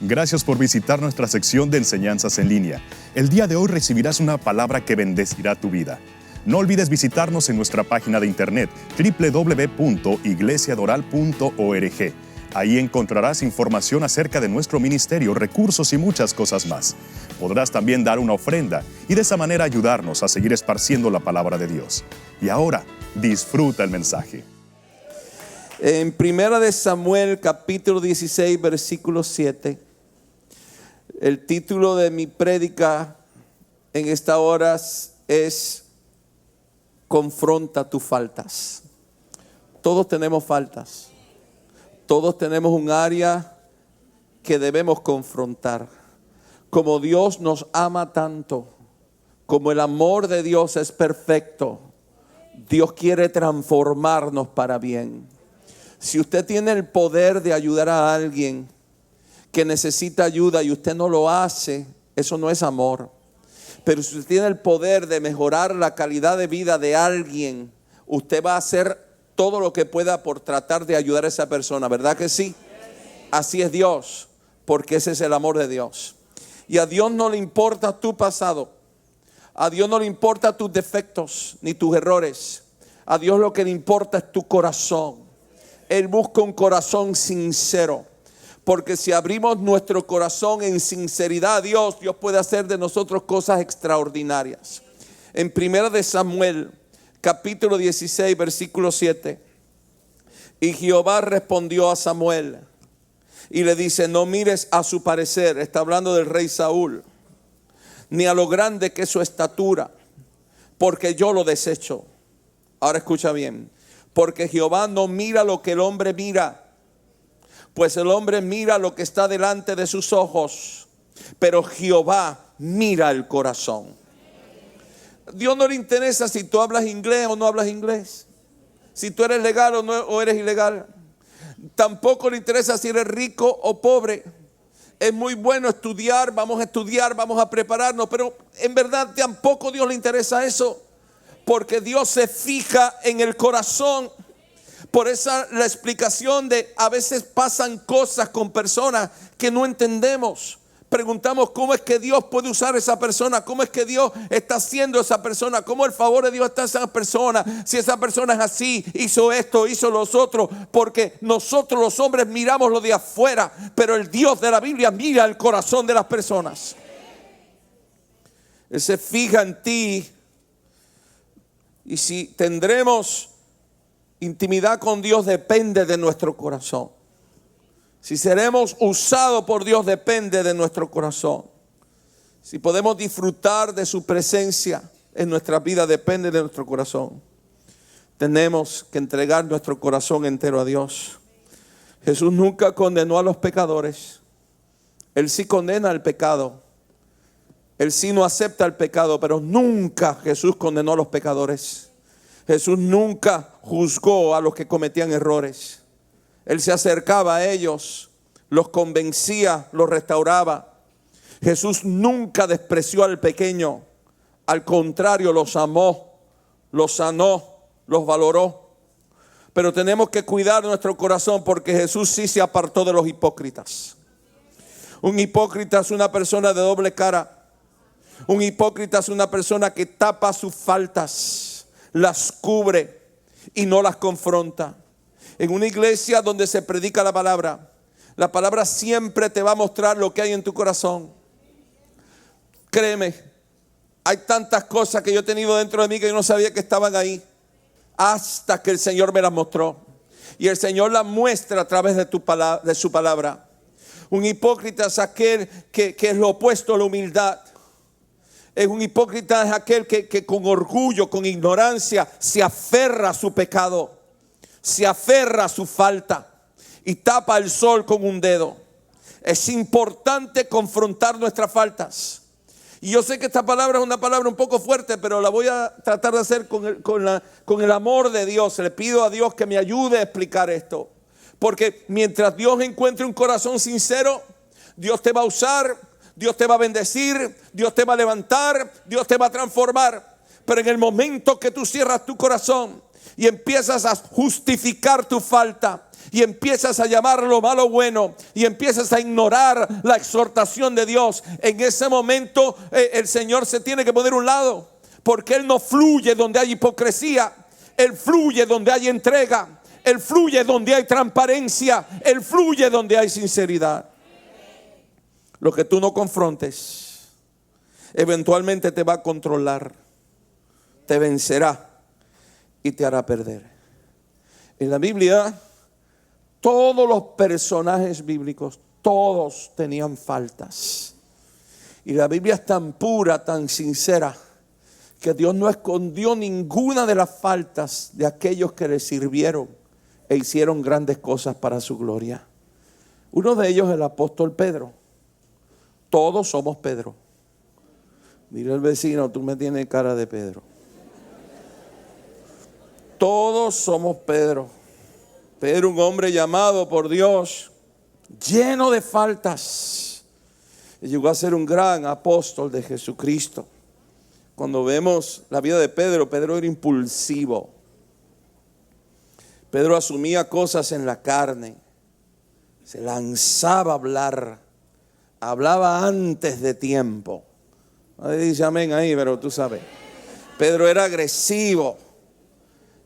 Gracias por visitar nuestra sección de enseñanzas en línea. El día de hoy recibirás una palabra que bendecirá tu vida. No olvides visitarnos en nuestra página de internet www.iglesiadoral.org. Ahí encontrarás información acerca de nuestro ministerio, recursos y muchas cosas más. Podrás también dar una ofrenda y de esa manera ayudarnos a seguir esparciendo la palabra de Dios. Y ahora, disfruta el mensaje. En 1 Samuel capítulo 16 versículo 7, el título de mi prédica en esta hora es Confronta tus faltas. Todos tenemos faltas. Todos tenemos un área que debemos confrontar. Como Dios nos ama tanto, como el amor de Dios es perfecto, Dios quiere transformarnos para bien. Si usted tiene el poder de ayudar a alguien que necesita ayuda y usted no lo hace, eso no es amor. Pero si usted tiene el poder de mejorar la calidad de vida de alguien, usted va a hacer todo lo que pueda por tratar de ayudar a esa persona, ¿verdad que sí? Así es Dios, porque ese es el amor de Dios. Y a Dios no le importa tu pasado, a Dios no le importa tus defectos ni tus errores. A Dios lo que le importa es tu corazón. Él busca un corazón sincero, porque si abrimos nuestro corazón en sinceridad a Dios, Dios puede hacer de nosotros cosas extraordinarias. En 1 Samuel capítulo 16 versículo 7, y Jehová respondió a Samuel y le dice: no mires a su parecer, está hablando del rey Saúl, ni a lo grande que es su estatura, porque yo lo desecho. Ahora escucha bien. Porque Jehová no mira lo que el hombre mira, pues el hombre mira lo que está delante de sus ojos, pero Jehová mira el corazón. Dios no le interesa si tú hablas inglés o no hablas inglés, si tú eres legal o eres ilegal. Tampoco le interesa si eres rico o pobre. Es muy bueno estudiar, vamos a prepararnos, pero en verdad tampoco Dios le interesa eso. Porque Dios se fija en el corazón. Por esa la explicación de a veces pasan cosas con personas que no entendemos. Preguntamos cómo es que Dios puede usar a esa persona, cómo es que Dios está haciendo a esa persona, cómo el favor de Dios está en esa persona. Si esa persona es así, hizo esto, hizo los otros. Porque nosotros los hombres miramos lo de afuera, pero el Dios de la Biblia mira el corazón de las personas. Él se fija en ti. Y si tendremos intimidad con Dios depende de nuestro corazón. Si seremos usados por Dios depende de nuestro corazón. Si podemos disfrutar de su presencia en nuestra vida depende de nuestro corazón. Tenemos que entregar nuestro corazón entero a Dios. Jesús nunca condenó a los pecadores. Él sí condena el pecado. Él sí no acepta el pecado, pero nunca Jesús condenó a los pecadores. Jesús nunca juzgó a los que cometían errores. Él se acercaba a ellos, los convencía, los restauraba. Jesús nunca despreció al pequeño. Al contrario, los amó, los sanó, los valoró. Pero tenemos que cuidar nuestro corazón porque Jesús sí se apartó de los hipócritas. Un hipócrita es una persona de doble cara. Un hipócrita es una persona que tapa sus faltas, las cubre y no las confronta. En una iglesia donde se predica la palabra siempre te va a mostrar lo que hay en tu corazón. Créeme, hay tantas cosas que yo he tenido dentro de mí que yo no sabía que estaban ahí, hasta que el Señor me las mostró. Y el Señor las muestra a través de su palabra. Un hipócrita es aquel que es lo opuesto a la humildad. Es un hipócrita, es aquel que con orgullo, con ignorancia, se aferra a su pecado, se aferra a su falta y tapa el sol con un dedo. Es importante confrontar nuestras faltas. Y yo sé que esta palabra es una palabra un poco fuerte, pero la voy a tratar de hacer con el amor de Dios. Le pido a Dios que me ayude a explicar esto. Porque mientras Dios encuentre un corazón sincero, Dios te va a usar, Dios te va a bendecir, Dios te va a levantar, Dios te va a transformar. Pero en el momento que tú cierras tu corazón y empiezas a justificar tu falta, y empiezas a llamar lo malo bueno y empiezas a ignorar la exhortación de Dios, en ese momento el Señor se tiene que poner a un lado, porque Él no fluye donde hay hipocresía. Él fluye donde hay entrega. Él fluye donde hay transparencia. Él fluye donde hay sinceridad. Lo que tú no confrontes eventualmente te va a controlar, te vencerá y te hará perder. En la Biblia, todos los personajes bíblicos, todos tenían faltas. Y la Biblia es tan pura, tan sincera, que Dios no escondió ninguna de las faltas de aquellos que le sirvieron e hicieron grandes cosas para su gloria. Uno de ellos es el apóstol Pedro. Todos somos Pedro. Mira el vecino, tú me tienes cara de Pedro. Todos somos Pedro. Pedro, un hombre llamado por Dios, lleno de faltas, y llegó a ser un gran apóstol de Jesucristo. Cuando vemos la vida de Pedro, Pedro era impulsivo. Pedro asumía cosas en la carne, se lanzaba a hablar, hablaba antes de tiempo. Nadie dice amén ahí, pero tú sabes. Pedro era agresivo.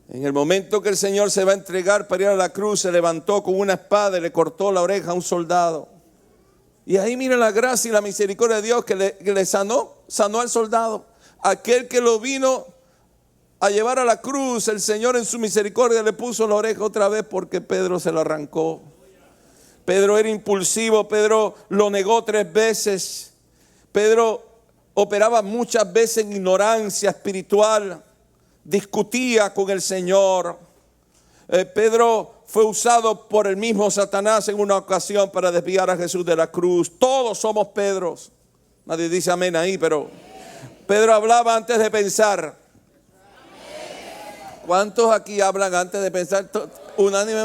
En el momento que el Señor se va a entregar para ir a la cruz, se levantó con una espada y le cortó la oreja a un soldado. Y ahí mira la gracia y la misericordia de Dios que le sanó al soldado. Aquel que lo vino a llevar a la cruz, el Señor en su misericordia le puso la oreja otra vez porque Pedro se la arrancó. Pedro era impulsivo, Pedro lo negó 3 veces. Pedro operaba muchas veces en ignorancia espiritual, discutía con el Señor. Pedro fue usado por el mismo Satanás en una ocasión para desviar a Jesús de la cruz. Todos somos Pedros. Nadie dice amén ahí, pero Pedro hablaba antes de pensar. ¿Cuántos aquí hablan antes de pensar? Unánime,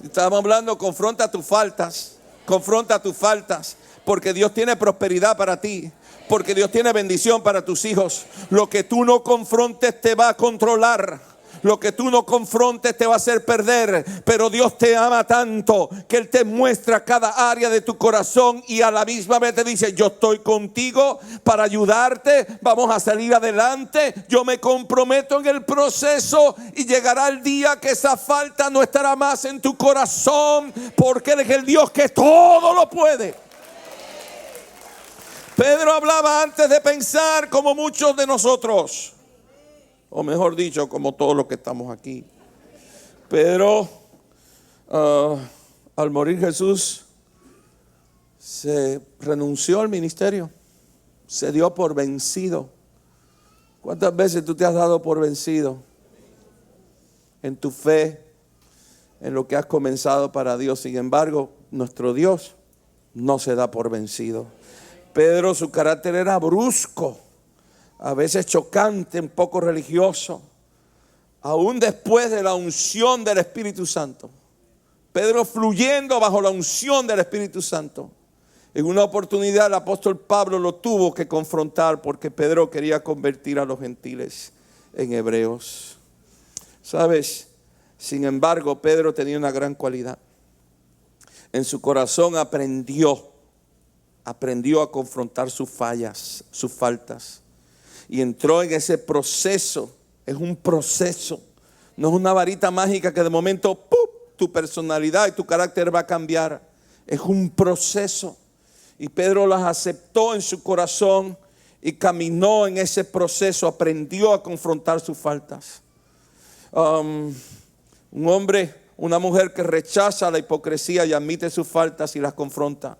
estamos hablando, confronta tus faltas, porque Dios tiene prosperidad para ti, porque Dios tiene bendición para tus hijos. Lo que tú no confrontes te va a controlar. Lo que tú no confrontes te va a hacer perder. Pero Dios te ama tanto que Él te muestra cada área de tu corazón y a la misma vez te dice: yo estoy contigo para ayudarte, vamos a salir adelante, yo me comprometo en el proceso y llegará el día que esa falta no estará más en tu corazón, porque Él es el Dios que todo lo puede. Pedro hablaba antes de pensar, como muchos de nosotros. O mejor dicho, como todos los que estamos aquí. Pedro, al morir Jesús, se renunció al ministerio. Se dio por vencido. ¿Cuántas veces tú te has dado por vencido? En tu fe, en lo que has comenzado para Dios. Sin embargo, nuestro Dios no se da por vencido. Pedro, su carácter era brusco, a veces chocante, un poco religioso, aún después de la unción del Espíritu Santo. Pedro fluyendo bajo la unción del Espíritu Santo. En una oportunidad el apóstol Pablo lo tuvo que confrontar porque Pedro quería convertir a los gentiles en hebreos. ¿Sabes? Sin embargo, Pedro tenía una gran cualidad. En su corazón aprendió a confrontar sus fallas, sus faltas. Y entró en ese proceso. Es un proceso. No es una varita mágica que de momento ¡pum!, tu personalidad y tu carácter va a cambiar. Es un proceso. Y Pedro las aceptó en su corazón y caminó en ese proceso. Aprendió a confrontar sus faltas. Un hombre, una mujer que rechaza la hipocresía y admite sus faltas y las confronta.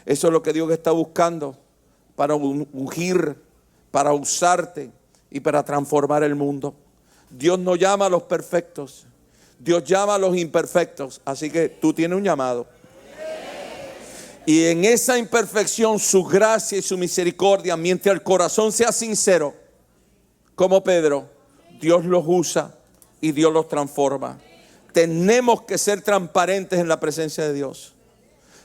Eso es lo que Dios está buscando para ungir, para usarte y para transformar el mundo. Dios no llama a los perfectos, Dios llama a los imperfectos. Así que tú tienes un llamado. Y en esa imperfección, su gracia y su misericordia, mientras el corazón sea sincero, como Pedro, Dios los usa y Dios los transforma. Tenemos que ser transparentes en la presencia de Dios,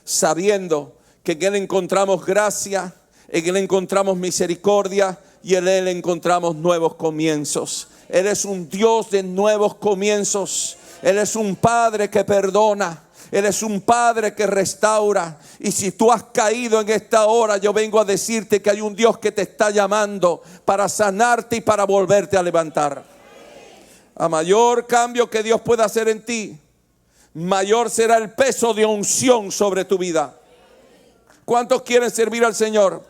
sabiendo que en Él encontramos gracia, en Él encontramos misericordia y en Él encontramos nuevos comienzos. Él es un Dios de nuevos comienzos. Él es un Padre que perdona. Él es un Padre que restaura. Y si tú has caído en esta hora, yo vengo a decirte que hay un Dios que te está llamando para sanarte y para volverte a levantar. A mayor cambio que Dios pueda hacer en ti, mayor será el peso de unción sobre tu vida. ¿Cuántos quieren servir al Señor?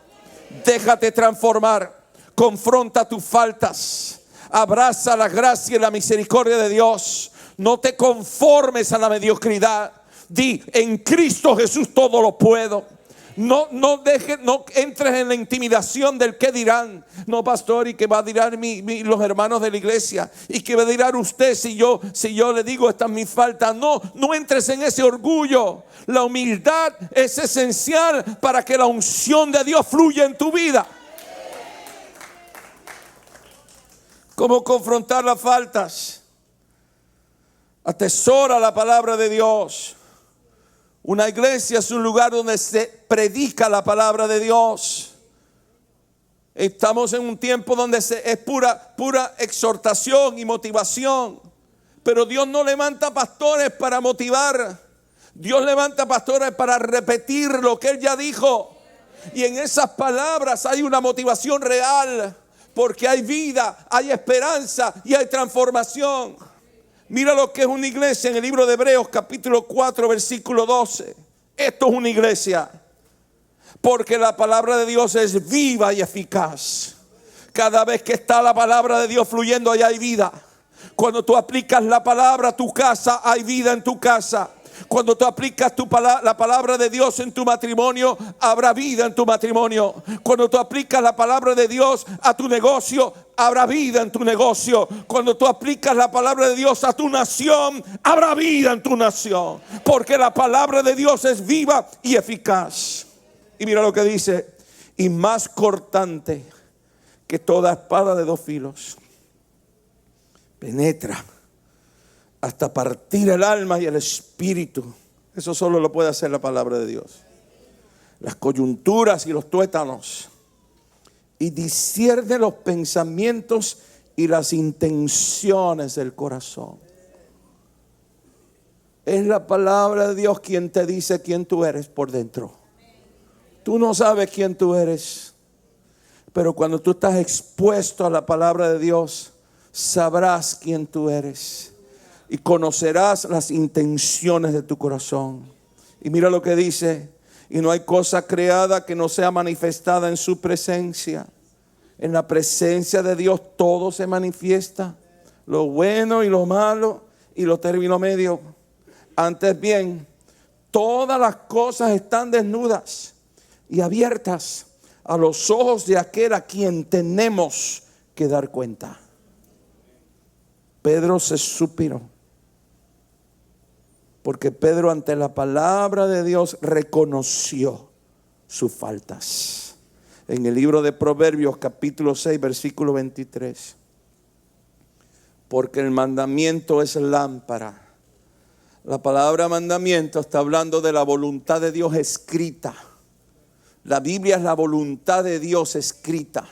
Déjate transformar. Confronta tus faltas. Abraza la gracia y la misericordia de Dios. No te conformes a la mediocridad. Di, en Cristo Jesús todo lo puedo. No entres en la intimidación del qué dirán. No, pastor, y qué va a dirán los hermanos de la iglesia, y qué va a dirán usted si yo le digo esta es mi falta. No entres en ese orgullo. La humildad es esencial para que la unción de Dios fluya en tu vida. ¿Cómo confrontar las faltas? Atesora la palabra de Dios. Una iglesia es un lugar donde se predica la palabra de Dios. Estamos en un tiempo donde es pura exhortación y motivación. Pero Dios no levanta pastores para motivar. Dios levanta pastores para repetir lo que Él ya dijo. Y en esas palabras hay una motivación real. Porque hay vida, hay esperanza y hay transformación. Mira lo que es una iglesia en el libro de Hebreos capítulo 4 versículo 12. Esto es una iglesia. Porque la palabra de Dios es viva y eficaz. Cada vez que está la palabra de Dios fluyendo, allá hay vida. Cuando tú aplicas la palabra a tu casa, hay vida en tu casa. Cuando tú aplicas la palabra de Dios en tu matrimonio, habrá vida en tu matrimonio. Cuando tú aplicas la palabra de Dios a tu negocio, habrá vida en tu negocio. Cuando tú aplicas la palabra de Dios a tu nación, habrá vida en tu nación. Porque la palabra de Dios es viva y eficaz. Y mira lo que dice: y más cortante que toda espada de dos filos. Penetra hasta partir el alma y el espíritu. Eso solo lo puede hacer la palabra de Dios. Las coyunturas y los tuétanos. Y discierne los pensamientos y las intenciones del corazón. Es la palabra de Dios quien te dice quién tú eres por dentro. Tú no sabes quién tú eres. Pero cuando tú estás expuesto a la palabra de Dios, sabrás quién tú eres. Y conocerás las intenciones de tu corazón. Y mira lo que dice: y no hay cosa creada que no sea manifestada en su presencia. En la presencia de Dios todo se manifiesta, lo bueno y lo malo y lo término medio. Antes bien, todas las cosas están desnudas y abiertas a los ojos de aquel a quien tenemos que dar cuenta. Pedro se suspiró. Porque Pedro, ante la palabra de Dios, reconoció sus faltas. En el libro de Proverbios capítulo 6 versículo 23. Porque el mandamiento es lámpara. La palabra mandamiento está hablando de la voluntad de Dios escrita. La Biblia es la voluntad de Dios escrita.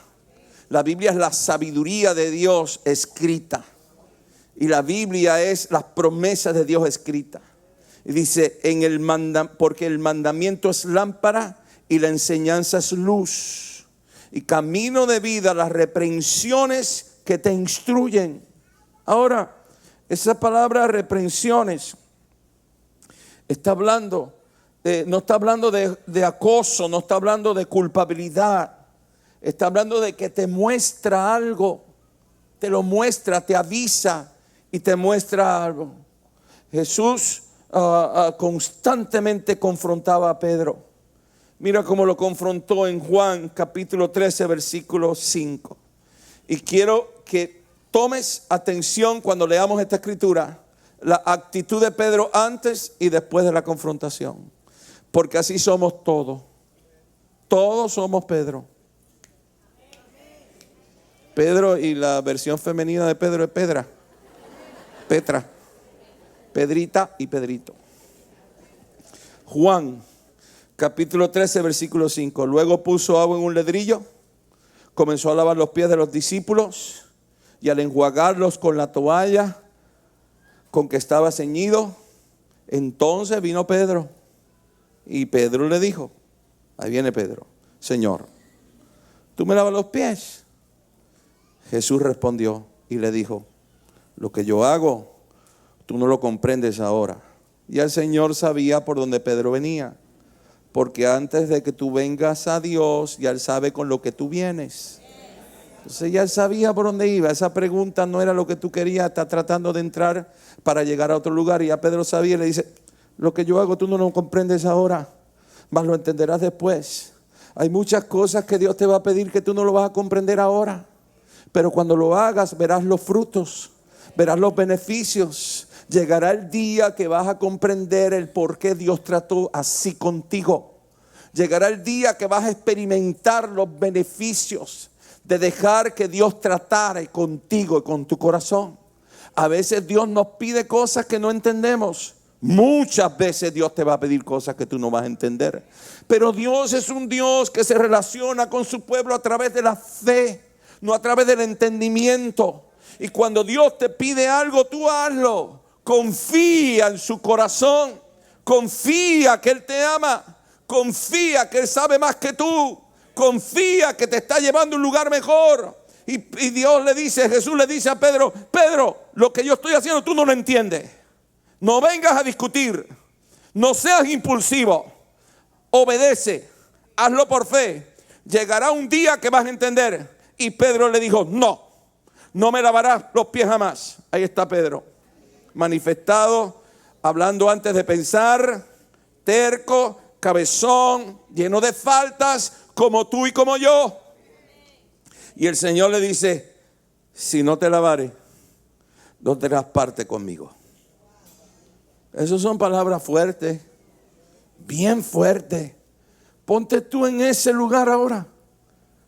La Biblia es la sabiduría de Dios escrita. Y la Biblia es las promesas de Dios escritas. Y dice, porque el mandamiento es lámpara y la enseñanza es luz. Y camino de vida, las reprensiones que te instruyen. Ahora, esa palabra reprensiones está hablando, no está hablando de acoso, no está hablando de culpabilidad. Está hablando de que te muestra algo, te lo muestra, te avisa y te muestra algo. Jesús constantemente confrontaba a Pedro. Mira cómo lo confrontó en Juan capítulo 13 versículo 5. Y quiero que tomes atención cuando leamos esta escritura, la actitud de Pedro antes y después de la confrontación. Porque así somos todos. Todos somos Pedro. Pedro, y la versión femenina de Pedro es Pedra. Petra. Pedrita y Pedrito. Juan capítulo 13 versículo 5. Luego puso agua en un ledrillo, comenzó a lavar los pies de los discípulos y al enjuagarlos con la toalla con que estaba ceñido. Entonces vino Pedro y Pedro le dijo, ahí viene Pedro, Señor, ¿tú me lavas los pies? Jesús respondió y le dijo, lo que yo hago, tú no lo comprendes ahora. Ya el Señor sabía por dónde Pedro venía, porque antes de que tú vengas a Dios, ya Él sabe con lo que tú vienes. Entonces ya Él sabía por dónde iba. Esa pregunta no era lo que tú querías, está tratando de entrar para llegar a otro lugar. Y ya Pedro sabía y le dice, lo que yo hago tú no lo comprendes ahora, mas lo entenderás después. Hay muchas cosas que Dios te va a pedir que tú no lo vas a comprender ahora, pero cuando lo hagas verás los frutos, verás los beneficios. Llegará el día que vas a comprender el por qué Dios trató así contigo. Llegará el día que vas a experimentar los beneficios de dejar que Dios tratara contigo y con tu corazón. A veces Dios nos pide cosas que no entendemos. Muchas veces Dios te va a pedir cosas que tú no vas a entender. Pero Dios es un Dios que se relaciona con su pueblo a través de la fe, no a través del entendimiento. Y cuando Dios te pide algo, tú hazlo. Confía en su corazón. Confía que Él te ama. Confía que Él sabe más que tú. Confía que te está llevando a un lugar mejor. Y Dios le dice, Jesús le dice a Pedro, Pedro, lo que yo estoy haciendo tú no lo entiendes. No vengas a discutir. No seas impulsivo. Obedece. Hazlo por fe. Llegará un día que vas a entender. Y Pedro le dijo, no me lavarás los pies jamás. Ahí está Pedro, manifestado, hablando antes de pensar, terco, cabezón, lleno de faltas, como tú y como yo. Y el Señor le dice, si no te lavaré, no tendrás parte conmigo. Esas son palabras fuertes, bien fuertes. Ponte tú en ese lugar ahora.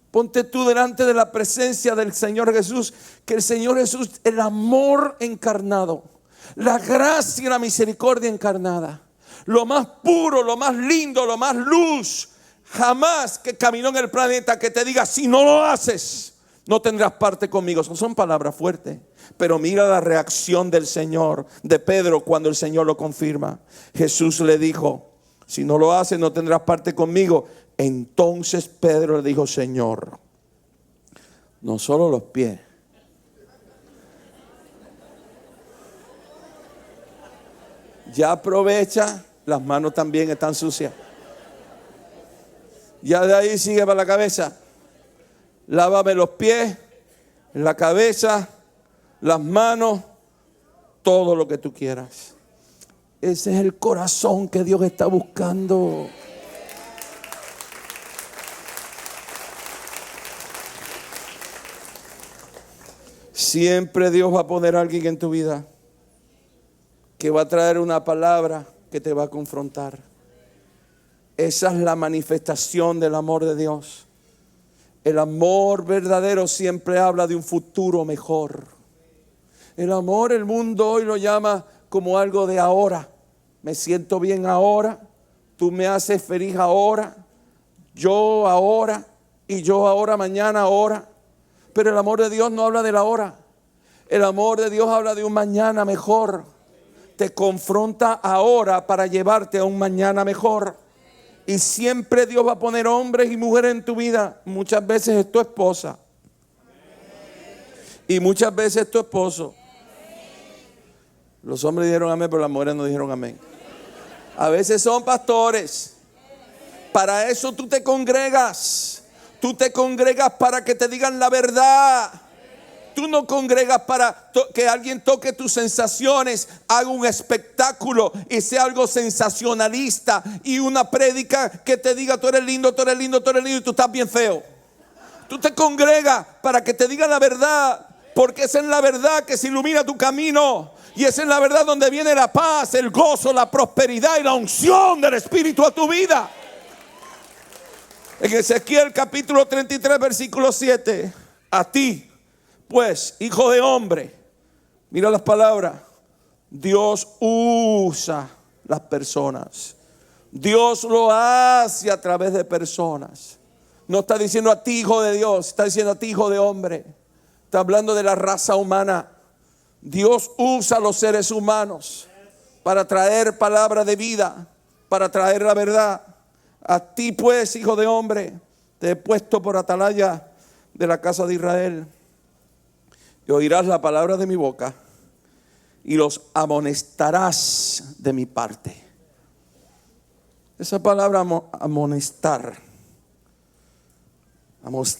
Ponte tú delante de la presencia del Señor Jesús. Que el Señor Jesús, el amor encarnado, la gracia y la misericordia encarnada, lo más puro, lo más lindo, lo más luz, jamás que caminó en el planeta, que te diga, si no lo haces, no tendrás parte conmigo. Son palabras fuertes. Pero mira la reacción del Señor, de Pedro, cuando el Señor lo confirma. Jesús le dijo, si no lo haces, no tendrás parte conmigo. Entonces Pedro le dijo, Señor, no solo los pies, ya aprovecha, las manos también están sucias. Ya de ahí sigue para la cabeza. Lávame los pies, la cabeza, las manos, todo lo que tú quieras. Ese es el corazón que Dios está buscando. Siempre Dios va a poner a alguien en tu vida que va a traer una palabra que te va a confrontar. Esa es la manifestación del amor de Dios. El amor verdadero siempre habla de un futuro mejor. El amor, el mundo hoy lo llama como algo de ahora. Me siento bien ahora, tú me haces feliz ahora, yo ahora y yo ahora, mañana ahora. Pero el amor de Dios no habla de la hora. El amor de Dios habla de un mañana mejor. Te confronta ahora para llevarte a un mañana mejor. Y siempre Dios va a poner hombres y mujeres en tu vida. Muchas veces es tu esposa. Y muchas veces es tu esposo. Los hombres dijeron amén, pero las mujeres no dijeron amén. A veces son pastores. Para eso tú te congregas. Tú te congregas para que te digan la verdad. Tú no congregas para que alguien toque tus sensaciones, haga un espectáculo y sea algo sensacionalista y una prédica que te diga tú eres lindo, tú eres lindo, tú eres lindo y tú estás bien feo. Tú te congregas para que te digan la verdad, porque esa es la verdad que se ilumina tu camino y esa es la verdad donde viene la paz, el gozo, la prosperidad y la unción del Espíritu a tu vida. En Ezequiel capítulo 33 versículo 7, a ti pues, hijo de hombre, mira las palabras, Dios usa las personas. Dios lo hace a través de personas. No está diciendo a ti, hijo de Dios, está diciendo a ti, hijo de hombre. Está hablando de la raza humana. Dios usa a los seres humanos para traer palabra de vida, para traer la verdad. A ti pues, hijo de hombre, te he puesto por atalaya de la casa de Israel. Y oirás la palabra de mi boca y los amonestarás de mi parte. Esa palabra amonestar,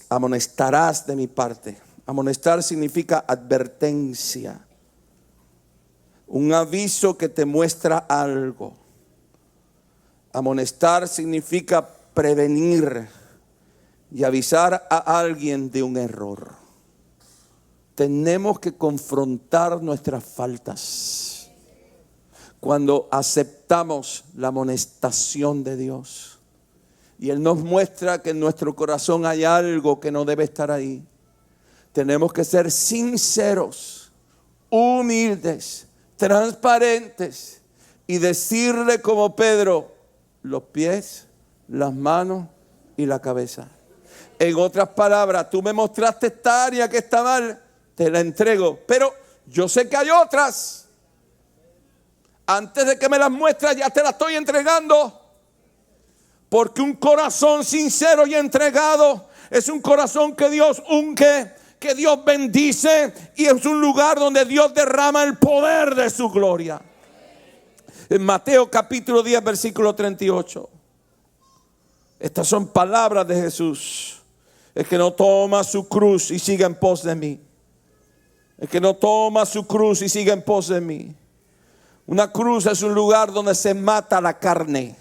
amonestarás de mi parte. Amonestar significa advertencia, un aviso que te muestra algo. Amonestar significa prevenir y avisar a alguien de un error. Tenemos que confrontar nuestras faltas cuando aceptamos la amonestación de Dios. Y Él nos muestra que en nuestro corazón hay algo que no debe estar ahí. Tenemos que ser sinceros, humildes, transparentes y decirle como Pedro, los pies, las manos y la cabeza. En otras palabras, tú me mostraste esta área que está mal, te la entrego, pero yo sé que hay otras. Antes de que me las muestres, ya te las estoy entregando. Porque un corazón sincero y entregado es un corazón que Dios unge, que Dios bendice, y es un lugar donde Dios derrama el poder de su gloria. En Mateo capítulo 10, versículo 38. Estas son palabras de Jesús. El que no toma su cruz y siga en pos de mí. El que no toma su cruz y siga en pos de mí. Una cruz es un lugar donde se mata la carne.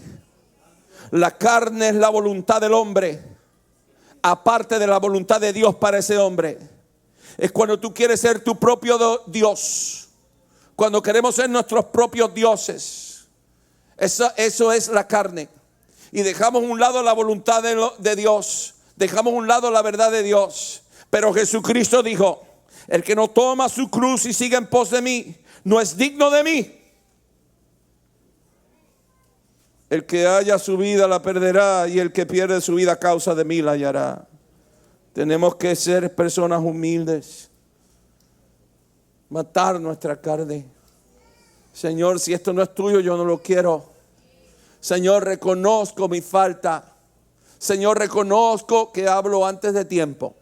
La carne es la voluntad del hombre, aparte de la voluntad de Dios para ese hombre. Es cuando tú quieres ser tu propio Dios, cuando queremos ser nuestros propios dioses. Eso es la carne. Y dejamos a un lado la voluntad de Dios, dejamos a un lado la verdad de Dios. Pero Jesucristo dijo, el que no toma su cruz y sigue en pos de mí, no es digno de mí. El que haya su vida la perderá, y el que pierde su vida a causa de mí la hallará. Tenemos que ser personas humildes, matar nuestra carne. Señor, si esto no es tuyo, yo no lo quiero. Señor, reconozco mi falta. Señor, reconozco que hablo antes de tiempo.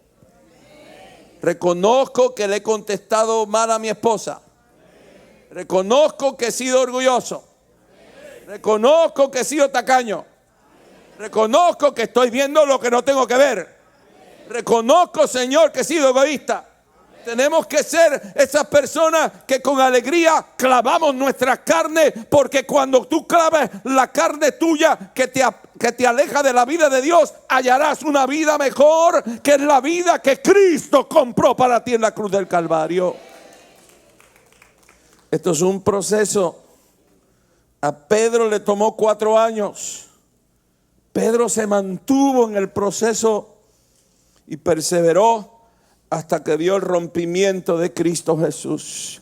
Reconozco que le he contestado mal a mi esposa. Reconozco que he sido orgulloso. Reconozco que he sido tacaño. Reconozco que estoy viendo lo que no tengo que ver. Reconozco, Señor, que he sido egoísta. Tenemos que ser esas personas que con alegría clavamos nuestra carne, porque cuando tú claves la carne tuya que te aleja de la vida de Dios, hallarás una vida mejor, que es la vida que Cristo compró para ti en la cruz del Calvario. Esto es un proceso. A Pedro le tomó 4 años. Pedro se mantuvo en el proceso y perseveró hasta que vio el rompimiento de Cristo Jesús.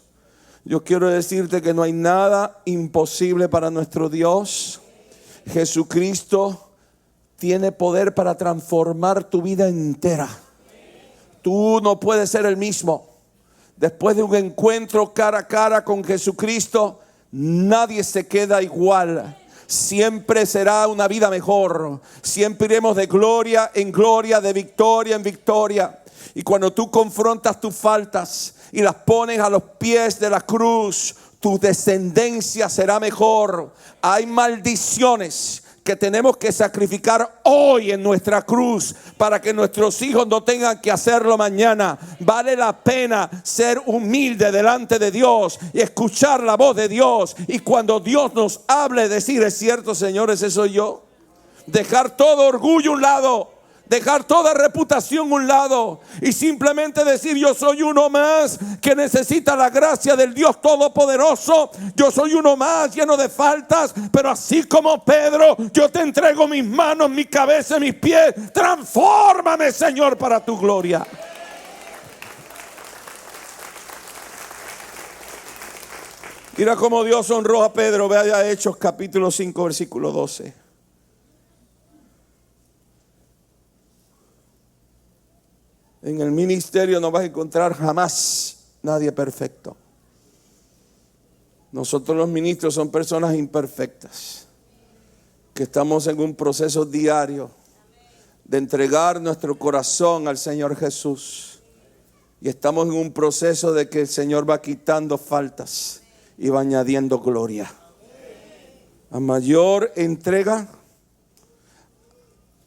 Yo quiero decirte que no hay nada imposible para nuestro Dios. Jesucristo tiene poder para transformar tu vida entera. Tú no puedes ser el mismo. Después de un encuentro cara a cara con Jesucristo, nadie se queda igual. Siempre será una vida mejor. Siempre iremos de gloria en gloria, de victoria en victoria. Y cuando tú confrontas tus faltas y las pones a los pies de la cruz, tu descendencia será mejor. Hay maldiciones que tenemos que sacrificar hoy en nuestra cruz para que nuestros hijos no tengan que hacerlo mañana. Vale la pena ser humilde delante de Dios y escuchar la voz de Dios. Y cuando Dios nos hable, decir, es cierto, Señor, ese soy yo. Dejar todo orgullo a un lado. Dejar toda reputación a un lado y simplemente decir, yo soy uno más que necesita la gracia del Dios Todopoderoso. Yo soy uno más lleno de faltas, pero así como Pedro, yo te entrego mis manos, mi cabeza, mis pies. Transfórmame, Señor, para tu gloria. Mira cómo Dios honró a Pedro. Vea Hechos capítulo 5, versículo 12. En el ministerio no vas a encontrar jamás nadie perfecto. Nosotros los ministros son personas imperfectas, que estamos en un proceso diario de entregar nuestro corazón al Señor Jesús. Y estamos en un proceso de que el Señor va quitando faltas y va añadiendo gloria. A mayor entrega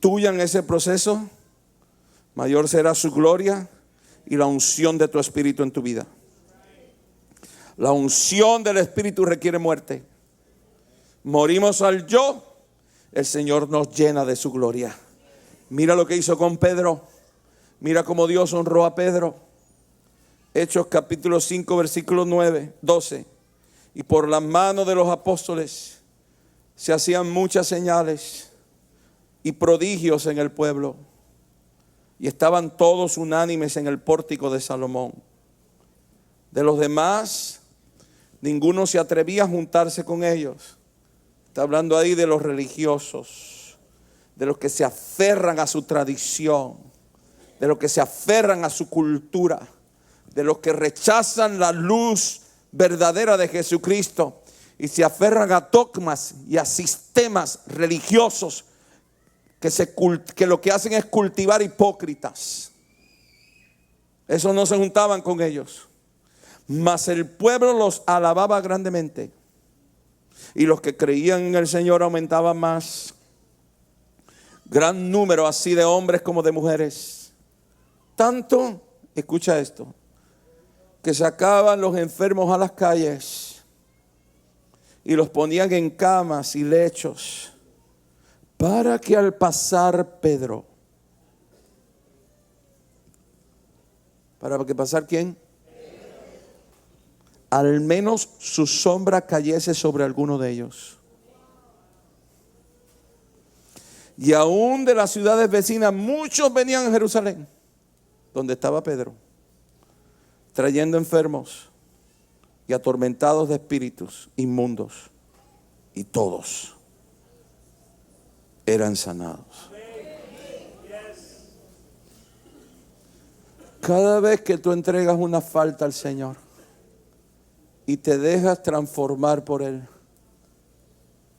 tuya en ese proceso, mayor será su gloria y la unción de tu espíritu en tu vida. La unción del espíritu requiere muerte. Morimos al yo, el Señor nos llena de su gloria. Mira lo que hizo con Pedro. Mira cómo Dios honró a Pedro. Hechos capítulo 5 versículo 12. Y por la mano de los apóstoles se hacían muchas señales y prodigios en el pueblo. Y estaban todos unánimes en el pórtico de Salomón. De los demás, ninguno se atrevía a juntarse con ellos. Está hablando ahí de los religiosos, de los que se aferran a su tradición, de los que se aferran a su cultura, de los que rechazan la luz verdadera de Jesucristo y se aferran a dogmas y a sistemas religiosos que lo que hacen es cultivar hipócritas. Esos no se juntaban con ellos. Mas el pueblo los alababa grandemente. Y los que creían en el Señor aumentaban más. Gran número así de hombres como de mujeres. Tanto, escucha esto, que sacaban los enfermos a las calles y los ponían en camas y lechos, para que al pasar Pedro, ¿para que pasar quién? Al menos su sombra cayese sobre alguno de ellos. Y aún de las ciudades vecinas muchos venían a Jerusalén, donde estaba Pedro, trayendo enfermos y atormentados de espíritus inmundos, y todos eran sanados. Cada vez que tú entregas una falta al Señor y te dejas transformar por Él,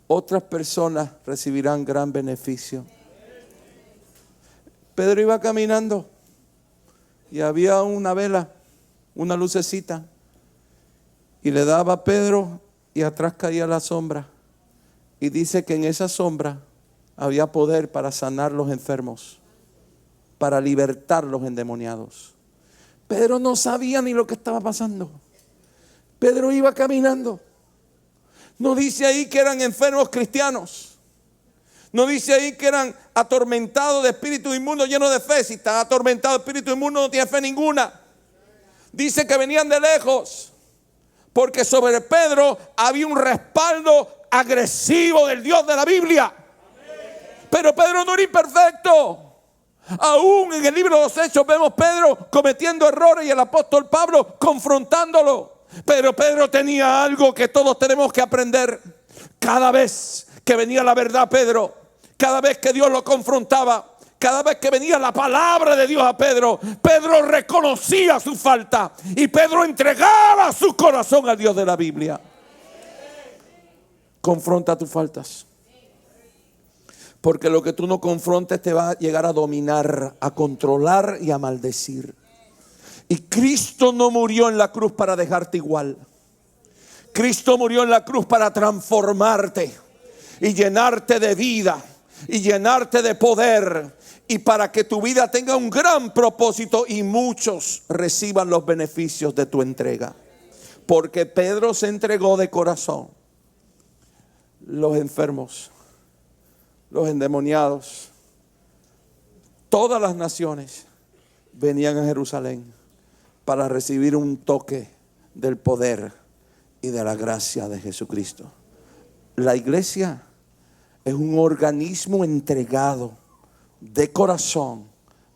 otras personas recibirán gran beneficio. Pedro iba caminando y había una vela, una lucecita, y le daba a Pedro y atrás caía la sombra. Y dice que en esa sombra había poder para sanar los enfermos, para libertar los endemoniados. Pedro no sabía ni lo que estaba pasando. Pedro iba caminando. No dice ahí que eran enfermos cristianos. No dice ahí que eran atormentados de espíritu inmundo, llenos de fe. Si están atormentados de espíritu inmundo, no tiene fe ninguna. Dice que venían de lejos, porque sobre Pedro había un respaldo agresivo del Dios de la Biblia. Pero Pedro no era imperfecto. Aún en el libro de los Hechos vemos Pedro cometiendo errores y el apóstol Pablo confrontándolo. Pero Pedro tenía algo que todos tenemos que aprender. Cada vez que venía la verdad a Pedro, cada vez que Dios lo confrontaba, cada vez que venía la palabra de Dios a Pedro, Pedro reconocía su falta y Pedro entregaba su corazón al Dios de la Biblia. Confronta tus faltas, porque lo que tú no confrontes te va a llegar a dominar, a controlar y a maldecir. Y Cristo no murió en la cruz para dejarte igual. Cristo murió en la cruz para transformarte y llenarte de vida y llenarte de poder, y para que tu vida tenga un gran propósito y muchos reciban los beneficios de tu entrega. Porque Pedro se entregó de corazón. Los enfermos, los endemoniados, todas las naciones venían a Jerusalén para recibir un toque del poder y de la gracia de Jesucristo. La iglesia es un organismo entregado de corazón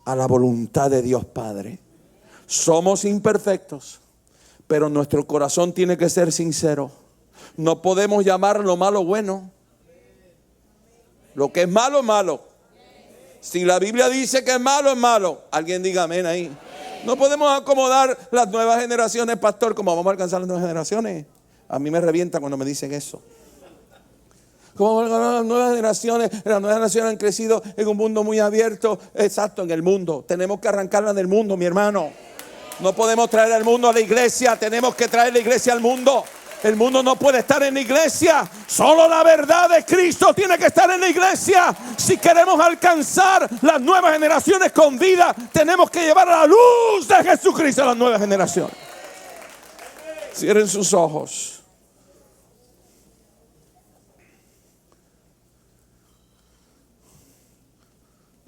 a la voluntad de Dios Padre. Somos imperfectos, pero nuestro corazón tiene que ser sincero. No podemos llamar lo malo bueno. Lo que es malo, es malo. Si la Biblia dice que es malo, es malo. Alguien diga amén ahí. No podemos acomodar las nuevas generaciones, pastor. ¿Cómo vamos a alcanzar las nuevas generaciones? A mí me revienta cuando me dicen eso. Como las nuevas generaciones han crecido en un mundo muy abierto. Exacto, en el mundo. Tenemos que arrancarla del mundo, mi hermano. No podemos traer al mundo a la iglesia. Tenemos que traer la iglesia al mundo. El mundo no puede estar en la iglesia. Solo la verdad de Cristo tiene que estar en la iglesia. Si queremos alcanzar las nuevas generaciones con vida, tenemos que llevar a la luz de Jesucristo a las nuevas generaciones. Cierren sus ojos.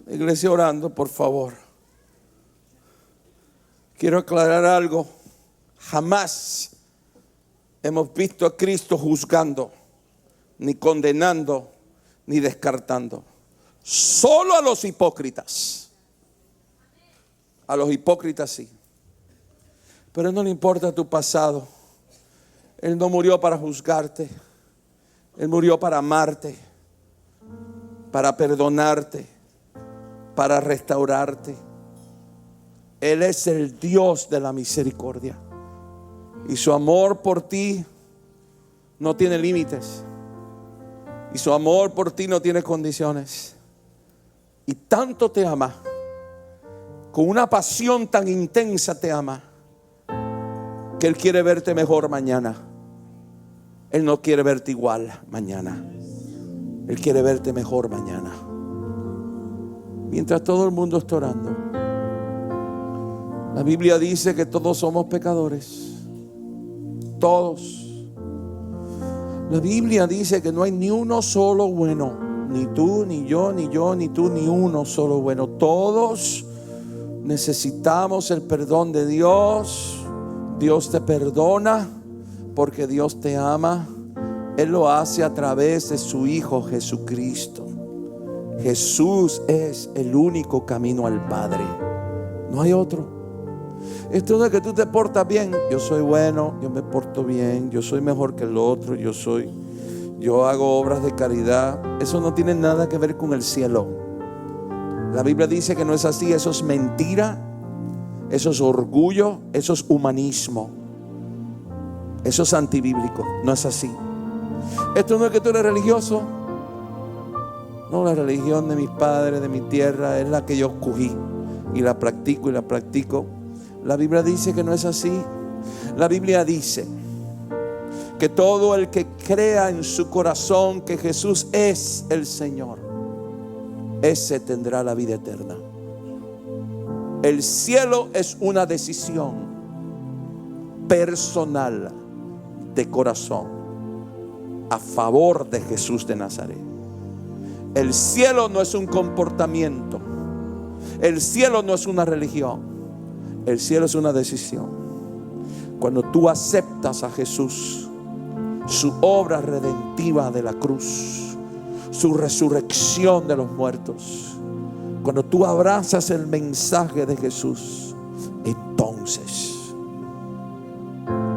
Iglesia orando, por favor. Quiero aclarar algo. Jamás hemos visto a Cristo juzgando, ni condenando, ni descartando. Solo a los hipócritas. A los hipócritas sí. Pero no le importa tu pasado. Él no murió para juzgarte. Él murió para amarte, para perdonarte, para restaurarte. Él es el Dios de la misericordia. Y su amor por ti no tiene límites. Y su amor por ti no tiene condiciones. Y tanto te ama, con una pasión tan intensa te ama, que Él quiere verte mejor mañana. Él no quiere verte igual mañana. Él quiere verte mejor mañana. Mientras todo el mundo está orando, la Biblia dice que todos somos pecadores. Todos. La Biblia dice que no hay ni uno solo bueno. Ni tú, ni yo, ni tú, ni uno solo bueno. Todos necesitamos el perdón de Dios. Dios te perdona porque Dios te ama. Él lo hace a través de su Hijo Jesucristo. Jesús es el único camino al Padre. No hay otro. Esto de que tú te portas bien. Yo soy bueno, yo me porto bien, yo soy mejor que el otro, yo hago obras de caridad. Eso no tiene nada que ver con el cielo. La Biblia dice que no es así. Eso es mentira. Eso es orgullo. Eso es humanismo. Eso es antibíblico. No es así. Esto no es que tú eres religioso. No, la religión de mis padres, de mi tierra, es la que yo escogí y la practico. La Biblia dice que no es así. La Biblia dice que todo el que crea en su corazón que Jesús es el Señor, ese tendrá la vida eterna. El cielo es una decisión personal, de corazón, a favor de Jesús de Nazaret. El cielo no es un comportamiento. El cielo no es una religión. El cielo es una decisión. Cuando tú aceptas a Jesús, su obra redentiva de la cruz, su resurrección de los muertos, cuando tú abrazas el mensaje de Jesús, entonces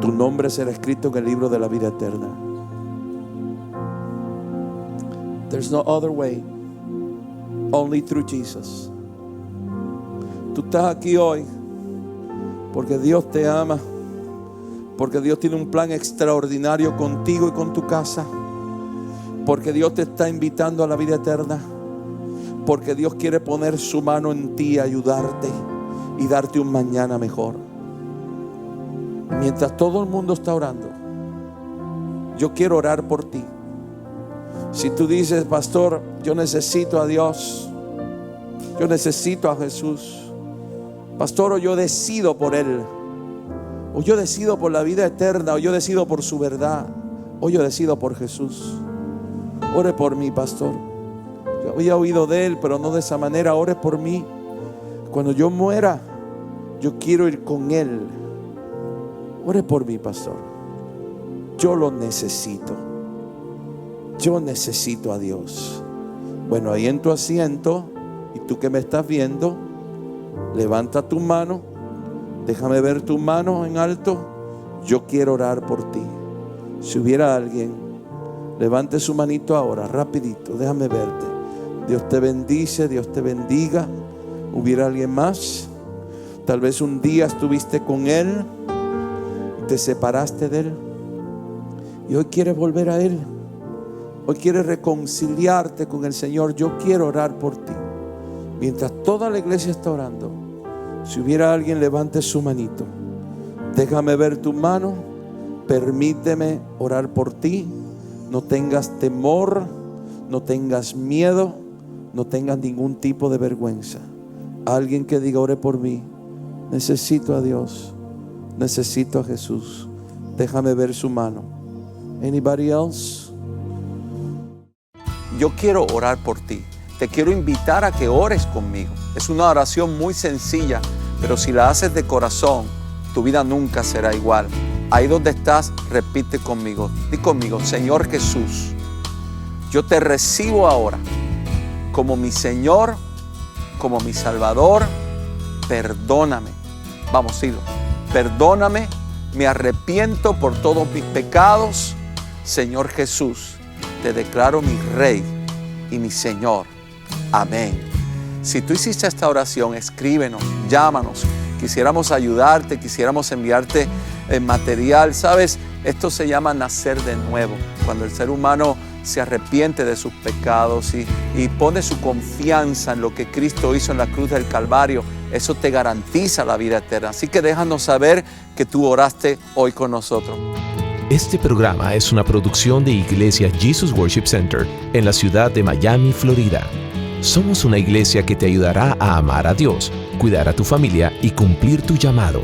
tu nombre será escrito en el libro de la vida eterna. There's no other way, only through Jesus. Tú estás aquí hoy porque Dios te ama, porque Dios tiene un plan extraordinario contigo y con tu casa, porque Dios te está invitando a la vida eterna, porque Dios quiere poner su mano en ti, ayudarte y darte un mañana mejor. Mientras todo el mundo está orando, yo quiero orar por ti. Si tú dices: pastor, yo necesito a Dios, yo necesito a Jesús, pastor, o yo decido por Él, o yo decido por la vida eterna, o yo decido por su verdad, o yo decido por Jesús, ore por mí, pastor. Yo había oído de Él, pero no de esa manera. Ore por mí. Cuando yo muera, yo quiero ir con Él. Ore por mí, pastor. Yo lo necesito. Yo necesito a Dios. Bueno, ahí en tu asiento, y tú que me estás viendo, levanta tu mano. Déjame ver tu mano en alto. Yo quiero orar por ti. Si hubiera alguien, levante su manito ahora, rapidito. Déjame verte. Dios te bendice, Dios te bendiga. ¿Hubiera alguien más? Tal vez un día estuviste con Él y te separaste de Él. y hoy quieres volver a Él. Hoy quieres reconciliarte con el Señor. Yo quiero orar por ti. Mientras toda la iglesia está orando, si hubiera alguien, levante su manito. Déjame ver tu mano. Permíteme orar por ti. No tengas temor, no tengas miedo, no tengas ningún tipo de vergüenza. Alguien que diga: ore por mí. Necesito a Dios, necesito a Jesús. Déjame ver su mano. Anybody else? Yo quiero orar por ti. Te quiero invitar a que ores conmigo. Es una oración muy sencilla, pero si la haces de corazón, tu vida nunca será igual. Ahí donde estás, repite conmigo. Di conmigo: Señor Jesús, yo te recibo ahora como mi Señor, como mi Salvador. Perdóname. Vamos, dilo. Perdóname, me arrepiento por todos mis pecados. Señor Jesús, te declaro mi Rey y mi Señor. Amén. Si tú hiciste esta oración, escríbenos, llámanos. Quisiéramos ayudarte, quisiéramos enviarte material. ¿Sabes? Esto se llama nacer de nuevo. Cuando el ser humano se arrepiente de sus pecados y pone su confianza en lo que Cristo hizo en la cruz del Calvario, eso te garantiza la vida eterna. Así que déjanos saber que tú oraste hoy con nosotros. Este programa es una producción de Iglesia Jesus Worship Center en la ciudad de Miami, Florida. Somos una iglesia que te ayudará a amar a Dios, cuidar a tu familia y cumplir tu llamado.